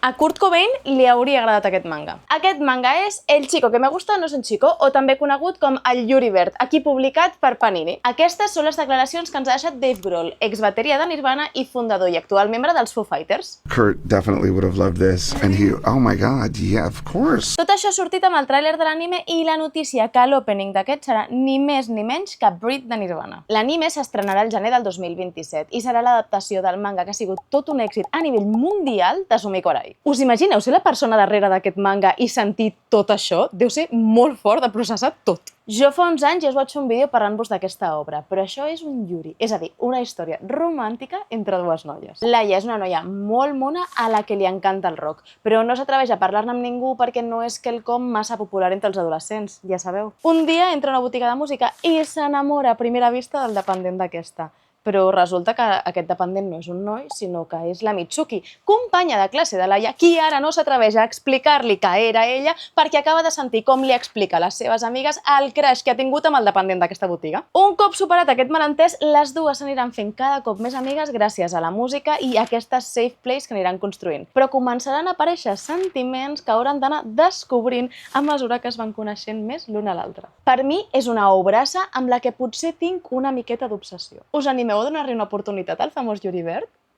A Kurt Cobain li hauria agradat aquest manga. Aquest manga és El chico que me gusta no es un chico, o també conegut com El Yuri Verd, aquí publicat per Panini. Aquestes són les declaracions que ens ha deixat Dave Grohl, exbateria de Nirvana i fundador i actual membre dels Foo Fighters. Kurt definitely would have loved this, and he, oh my god, yeah, of course. Tot això ha sortit amb el tràiler de l'anime i la notícia que l'opening d'aquest serà ni més ni menys que Breathe de Nirvana. L'anime s'estrenarà al gener del 2027 i serà l'adaptació del manga que ha sigut tot un èxit a nivell mundial de Sumiko Arai. Us imagineu ser la persona darrere d'aquest manga i sentir tot això? Deu ser molt fort de processar tot. Jo fa uns anys ja us vaig fer un vídeo parlant-vos d'aquesta obra, però això és un yuri, és a dir, una història romàntica entre dues noies. Laia és una noia molt mona a la que li encanta el rock, però no s'atreveix a parlar-ne amb ningú perquè no és quelcom massa popular entre els adolescents, ja sabeu. Un dia entra a una botiga de música i s'enamora a primera vista del dependent d'aquesta. Però resulta que aquest dependent no és un noi, sinó que és la Mitsuki, companya de classe de Laia, qui ara no s'atreveix a explicar-li que era ella perquè acaba de sentir com li explica a les seves amigues el crush que ha tingut amb el dependent d'aquesta botiga. Un cop superat aquest malentès, les dues s'aniran fent cada cop més amigues gràcies a la música i a aquesta safe place que aniran construint. Però començaran a aparèixer sentiments que hauran d'anar descobrint a mesura que es van coneixent més l'un a l'altre. Per mi és una obrassa amb la que potser tinc una miqueta d'obsessió. Us animeu a donar-li una oportunitat al famós Yuri Verd?